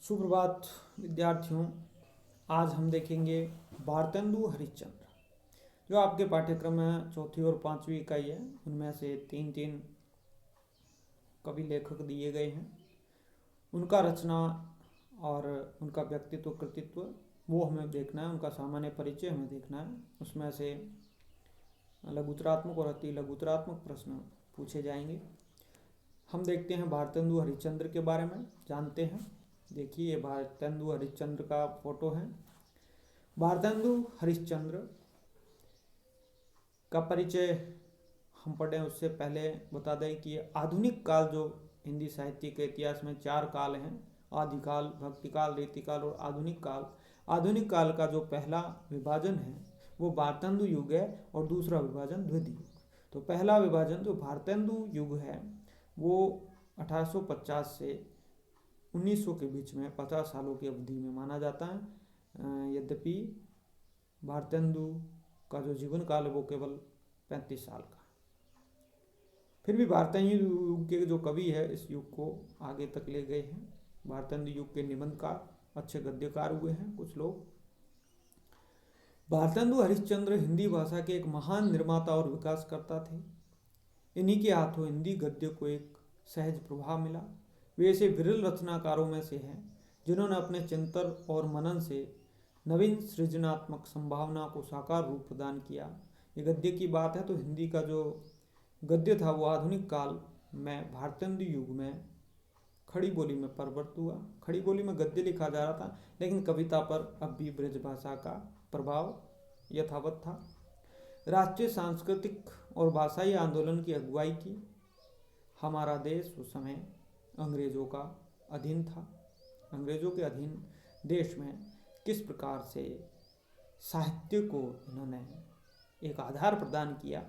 सुप्रभात विद्यार्थियों। आज हम देखेंगे भारतेंदु हरिश्चंद्र। जो आपके पाठ्यक्रम में चौथी और पांचवी इकाई है, उनमें से तीन तीन कवि लेखक दिए गए हैं। उनका रचना और उनका व्यक्तित्व कृतित्व वो हमें देखना है, उनका सामान्य परिचय हमें देखना है। उसमें से लघुतरात्मक और अति लघुतरात्मक प्रश्न पूछे जाएंगे। हम देखते हैं भारतेंदु हरिश्चंद्र के बारे में, जानते हैं। देखिए, ये भारतेंदु हरिश्चंद्र का फोटो है। भारतेंदु हरिश्चंद्र का परिचय हम पढ़ें उससे पहले बता दें कि आधुनिक काल जो हिंदी साहित्य के इतिहास में चार काल हैं, आदिकाल, भक्तिकाल, रीतिकाल और आधुनिक काल। आधुनिक काल का जो पहला विभाजन है वो भारतेंदु युग है और दूसरा विभाजन द्वितीय युग। तो पहला विभाजन जो भारतेंदु युग है वो 1850 से 1900 के बीच में 50 सालों की अवधि में माना जाता है। यद्यपि भारतेंदु का जो जीवन काल है वो केवल 35 साल का। फिर भी भारतेंदु युग के जो कवि है इस युग को आगे तक ले गए हैं। भारतेंदु युग के निबंधकार, अच्छे गद्यकार हुए हैं कुछ लोग। भारतेंदु हरिश्चंद्र हिंदी भाषा के एक महान निर्माता और विकासकर्ता थे। इन्हीं के हाथों हिंदी गद्य को एक सहज प्रभाव मिला। वे ऐसे विरल रचनाकारों में से हैं जिन्होंने अपने चिंतन और मनन से नवीन सृजनात्मक संभावना को साकार रूप प्रदान किया। ये गद्य की बात है तो हिंदी का जो गद्य था वो आधुनिक काल में भारतेंदु युग में खड़ी बोली में परिवर्तित हुआ। खड़ी बोली में गद्य लिखा जा रहा था, लेकिन कविता पर अब भी ब्रज भाषा का प्रभाव यथावत था। राष्ट्रीय सांस्कृतिक और भाषाई आंदोलन की अगुवाई की। हमारा देश उस समय अंग्रेजों का अधीन था। अंग्रेजों के अधीन देश में किस प्रकार से साहित्य को इन्होंने एक आधार प्रदान किया।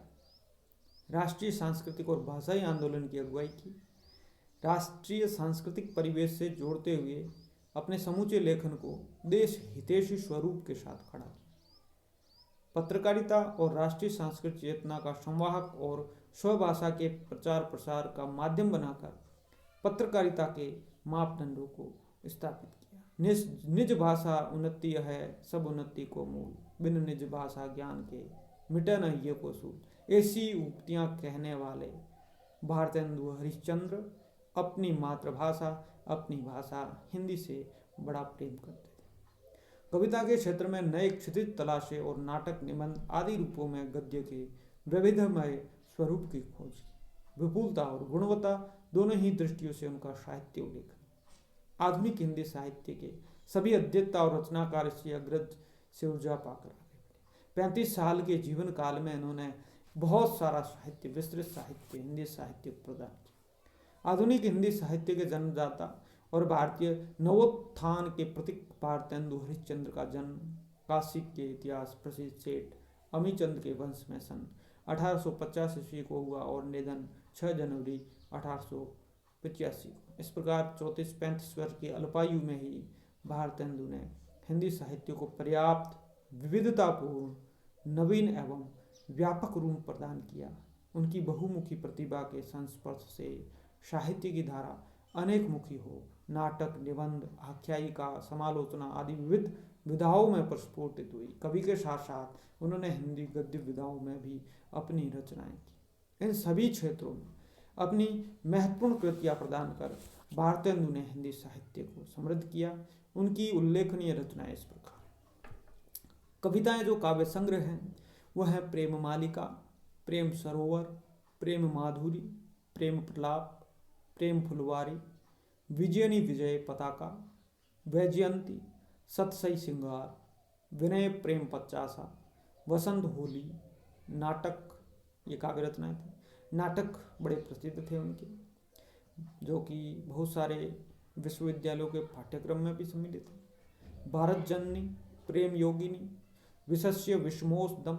राष्ट्रीय सांस्कृतिक और भाषाई आंदोलन की अगुवाई की। राष्ट्रीय सांस्कृतिक परिवेश से जोड़ते हुए अपने समूचे लेखन को देश हितैषी स्वरूप के साथ खड़ा किया। पत्रकारिता और राष्ट्रीय सांस्कृतिक चेतना का संवाहक और स्वभाषा के प्रचार प्रसार का माध्यम बनाकर पत्रकारिता के मापदंडों को स्थापित किया। निज भाषा उन्नति है सब उन्नति को मूल, बिन निज भाषा ज्ञान के मिटे न ये को सूल। ऐसी उक्तियां कहने वाले भारतेंदु हरिश्चंद्र अपनी मातृभाषा, अपनी भाषा हिंदी से बड़ा प्रेम करते थे। कविता के क्षेत्र में नए क्षितिज तलाशे और नाटक, निबंध आदि रूपों में गद्य के वैविध्यमय स्वरूप की खोज की। विपुलता और गुणवत्ता दोनों ही दृष्टियों से उनका साहित्य उल्लेखन। आधुनिक हिंदी साहित्य के सभी अध्येता और रचनाकार इससे अग्रज से ऊर्जा पाकर आगे बढ़े। 35 साल के जीवन काल में इन्होंने बहुत सारा साहित्य, विस्तृत साहित्य, हिंदी साहित्य प्रदान किया। आधुनिक हिंदी साहित्य के जन्मदाता और भारतीय नवोत्थान के प्रतीक भारतेंदु हरिश्चंद्र का जन्म काशी के इतिहास प्रसिद्ध सेठ अमीचंद के वंश में सन 1850 ईस्वी को हुआ और निधन 6 जनवरी 1885 को। इस प्रकार 34-35 वर्ष की अल्पायु में ही भारतेंदु ने हिंदी साहित्य को पर्याप्त विविधतापूर्ण, नवीन एवं व्यापक रूप प्रदान किया। उनकी बहुमुखी प्रतिभा के संस्पर्श से साहित्य की धारा अनेक मुखी हो नाटक, निबंध, आख्यायिका, समालोचना आदि विविध विधाओं में प्रस्फुटित हुई। कवि के साथ साथ उन्होंने हिंदी गद्य विधाओं में भी अपनी रचनाएं की। इन सभी क्षेत्रों में अपनी महत्वपूर्ण कृतियां प्रदान कर भारतेंदु ने हिंदी साहित्य को समृद्ध किया। उनकी उल्लेखनीय रचनाएं इस प्रकार। कविताएं जो काव्य संग्रह हैं वह है प्रेम मालिका, प्रेम सरोवर, प्रेम माधुरी, प्रेम प्रलाप, प्रेम फुलवारी, विजयनी विजय पताका, वैजयंती, सतसई सिंगार, विनय प्रेम पचासा, वसंत होली, नाटक, ये काव्य रचनाएं थी। नाटक बड़े प्रसिद्ध थे उनके, जो कि बहुत सारे विश्वविद्यालयों के पाठ्यक्रम में भी सम्मिलित थे। भारत जननी, प्रेम योगिनी, विशस्य विषमोदम,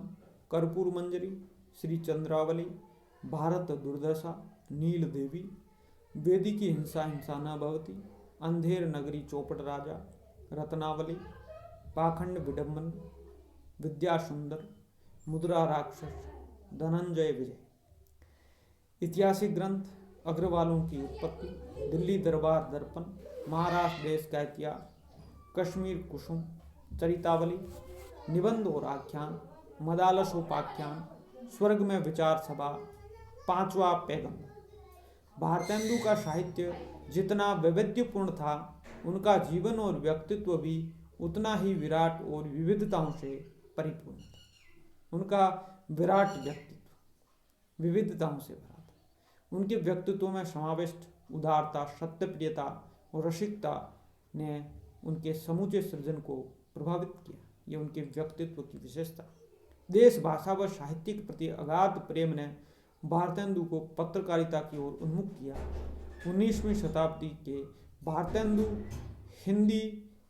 कर्पूर मंजरी, श्री चंद्रावली, भारत दुर्दशा, नील देवी, वेदी की हिंसा हिंसा न भवती, अंधेर नगरी चौपट राजा, रत्नावली, पाखंड विडम्बन, विद्या सुंदर, मुद्रा राक्षस, धनंजय विजय। ऐतिहासिक ग्रंथ अग्रवालों की उत्पत्ति, दिल्ली दरबार दर्पण, महाराष्ट्र देश का इतिहास, कश्मीर कुसुम, चरितावली, निबंध और आख्यान, मदालसोपाख्यान, स्वर्ग में विचार सभा, पांचवा पैगंबर। भारतेंदु का साहित्य जितना वैविध्यपूर्ण था, उनका जीवन और व्यक्तित्व भी उतना ही विराट और विविधताओं से परिपूर्ण था। उनका विराट व्यक्तित्व विविधताओं से भरा था। उनके व्यक्तित्व में समाविष्ट उदारता, सत्यप्रियता और रसिकता ने उनके समूचे सृजन को प्रभावित किया। ये उनके व्यक्तित्व की विशेषता। देश, भाषा व साहित्य के प्रति अगाध प्रेम ने भारतेंदु को पत्रकारिता की ओर उन्मुख किया। 19वीं शताब्दी के भारतेंदु हिंदी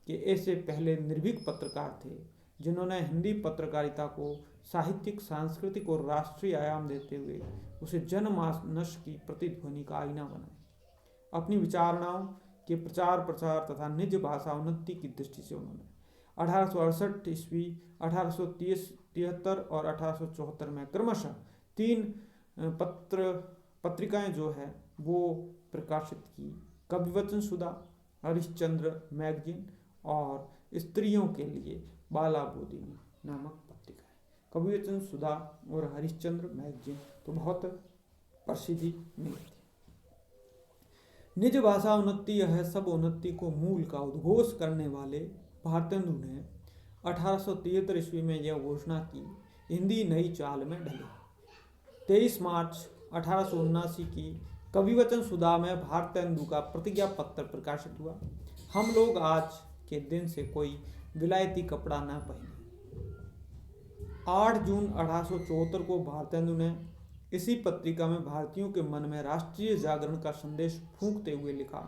के ऐसे पहले निर्भीक पत्रकार थे जिन्होंने हिंदी पत्रकारिता को साहित्यिक, सांस्कृतिक और राष्ट्रीय आयाम देते हुए उसे जनमानस की प्रतिध्वनि का आईना बनाया। अपनी विचारणाओं के प्रचार प्रसार तथा निज भाषा उन्नति की दृष्टि से उन्होंने 1868 ईस्वी, 1873 और 1874 में क्रमशः 3 पत्रिकाएं जो है वो प्रकाशित की। कविवचन सुधा, हरिश्चंद्र मैगजीन और स्त्रियों के लिए बाला बोधिनी नामक पत्रिका है। कविवचन सुधा और हरिश्चंद्र मैगजीन तो बहुत प्रसिद्धि मिली थी। निज भाषा उन्नति यह सब उन्नति को मूल का उद्घोष करने वाले भारतेंदु ने 1873 ईस्वी में यह घोषणा की, हिंदी नई चाल में ढले। 23 मार्च 1879 की कविवचन सुधा में भारतेंदु का प्रतिज्ञा पत्र प्रकाशित हुआ। हम लोग आज के दिन से कोई विलायती कपड़ा न पहने। 8 जून 1874 को भारतेंदु ने इसी पत्रिका में भारतीयों के मन में राष्ट्रीय जागरण का संदेश फूंकते हुए लिखा,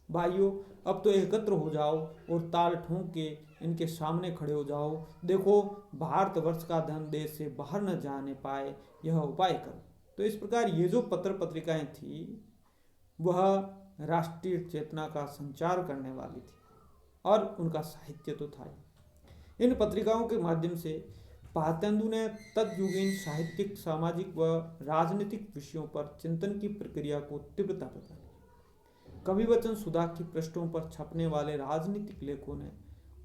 भाइयों, अब तो एकत्र हो जाओ और ताल ठोंक के इनके सामने खड़े हो जाओ। देखो, भारतवर्ष का धन देश से बाहर न जाने पाए, यह उपाय करो। तो इस प्रकार ये जो पत्र पत्रिकाएं थी वह राष्ट्रीय चेतना का संचार करने वाली थी और उनका साहित्य तो था ही। इन पत्रिकाओं के माध्यम से भारतेंदु ने तत्युगीन साहित्यिक, सामाजिक व राजनीतिक विषयों पर चिंतन की प्रक्रिया को तीव्रता प्रदान की। कविवचन सुधा की पृष्ठों पर छपने वाले राजनीतिक लेखों ने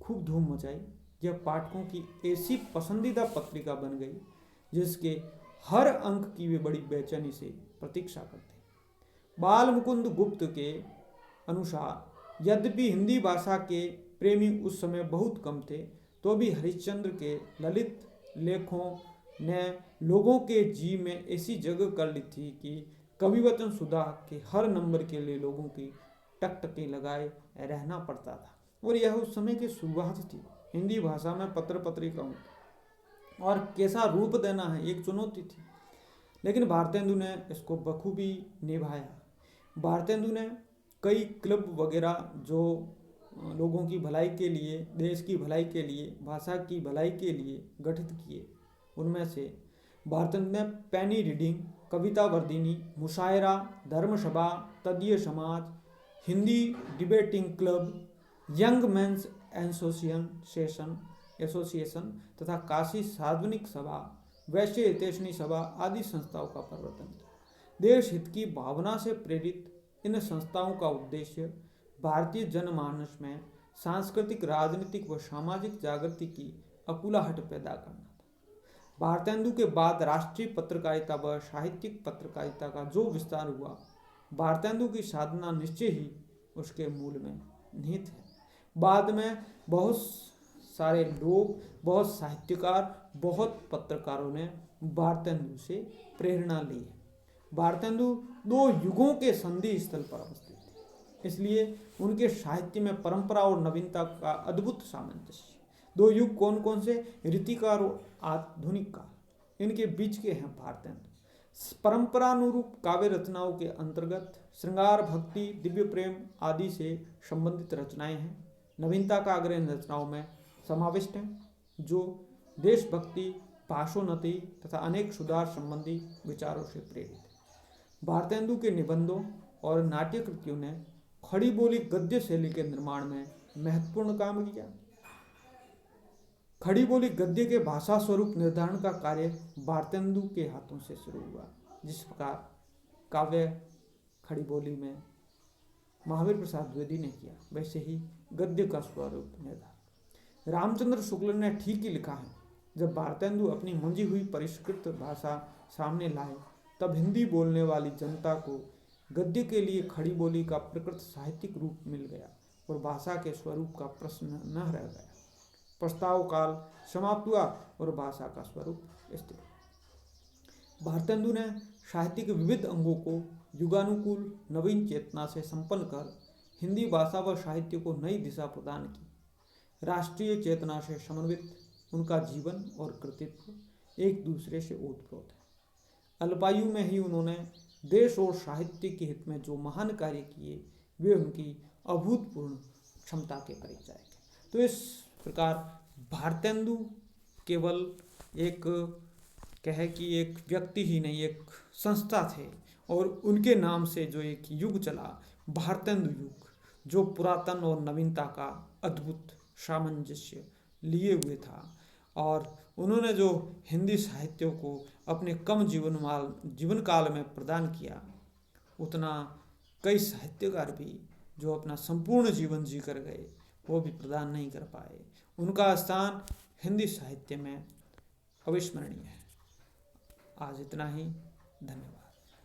खूब धूम मचाई। यह पाठकों की ऐसी पसंदीदा पत्रिका बन गई जिसके हर अंक की वे बड़ी बेचैनी से प्रतीक्षा करते। बाल मुकुंद गुप्त के अनुसार यद्यपि हिंदी भाषा के प्रेमी उस समय बहुत कम थे, तो भी हरिश्चंद्र के ललित लेखों ने लोगों के जी में ऐसी जगह कर ली थी कि कविवचन सुधा के हर नंबर के लिए लोगों की टकटकी लगाए रहना पड़ता था। और यह उस समय की शुरुआत थी। हिंदी भाषा में पत्र पत्रिकाओं और कैसा रूप देना है एक चुनौती थी, लेकिन भारतेंदु ने इसको बखूबी निभाया। भारतेंदु ने कई क्लब वगैरह जो लोगों की भलाई के लिए, देश की भलाई के लिए, भाषा की भलाई के लिए गठित किए। उनमें से भारतेंदु ने पेनी रीडिंग, कविता वर्धिनी, मुशायरा, धर्मसभा, तदीय समाज, Hindi debating club, young men's association तथा काशी सार्वजनिक सभा, वैश्य हितैषणी सभा आदि संस्थाओं का प्रवर्तन किया। देश हित की भावना से प्रेरित इन संस्थाओं का उद्देश्य भारतीय जनमानस में सांस्कृतिक, राजनीतिक व सामाजिक जागृति की अकुलाहट पैदा करना था। भारतेंदु के बाद राष्ट्रीय पत्रकारिता व साहित्यिक पत्रकारिता का जो विस्तार हुआ, भारतेंदु की साधना निश्चय ही उसके मूल में निहित है। बाद में बहुत सारे लोग, बहुत साहित्यकार, बहुत पत्रकारों ने भारतेंदु से प्रेरणा ली है। भारतेंदु 2 युगों के संधि स्थल पर अवस्थित थे, इसलिए उनके साहित्य में परंपरा और नवीनता का अद्भुत सामंजस्य। 2 युग कौन कौन से? रीतिकाल और आधुनिक काल, इनके बीच के हैं भारतेंदु। परंपरानुरूप काव्य रचनाओं के अंतर्गत श्रृंगार, भक्ति, दिव्य प्रेम आदि से संबंधित रचनाएं हैं। नवीनता का आग्रह इन रचनाओं में समाविष्ट है, जो देशभक्ति, भाषोन्नति तथा अनेक सुधार संबंधी विचारों से प्रेरित है। भारतेंदु के निबंधों और नाट्य कृतियों ने खड़ी बोली गद्य शैली के निर्माण में महत्वपूर्ण काम किया। खड़ी बोली गद्य के भाषा स्वरूप निर्धारण का कार्य भारतेंदु के हाथों से शुरू हुआ। जिस प्रकार काव्य खड़ी बोली में महावीर प्रसाद द्विवेदी ने किया, वैसे ही गद्य का स्वरूप निर्धारण रामचंद्र शुक्ल ने ठीक ही लिखा है। जब भारतेंदु अपनी मंजी हुई परिष्कृत भाषा सामने लाए, तब हिंदी बोलने वाली जनता को गद्य के लिए खड़ी बोली का प्रकृत साहित्यिक रूप मिल गया और भाषा के स्वरूप का प्रश्न न रह गया। प्रस्ताव काल समाप्त हुआ और भाषा का स्वरूप स्थिर। भारतेंदु ने साहित्य के विविध अंगों को युगानुकूल नवीन चेतना से संपन्न कर हिंदी भाषा व साहित्य को नई दिशा प्रदान की। राष्ट्रीय चेतना से समन्वित उनका जीवन और कृतित्व एक दूसरे से ओतप्रोत है। अल्पायु में ही उन्होंने देश और साहित्य के हित में जो महान कार्य किए, वे उनकी अभूतपूर्व क्षमता के परिचायक हैं। तो इस प्रकार भारतेंदु केवल एक कहे कि एक व्यक्ति ही नहीं, एक संस्था थे और उनके नाम से जो एक युग चला, भारतेंदु युग, जो पुरातन और नवीनता का अद्भुत सामंजस्य लिए हुए था। और उन्होंने जो हिंदी साहित्य को अपने कम जीवन काल में प्रदान किया, उतना कई साहित्यकार भी जो अपना संपूर्ण जीवन जी कर गए, वो भी प्रदान नहीं कर पाए। उनका स्थान हिंदी साहित्य में अविस्मरणीय है। आज इतना ही, धन्यवाद।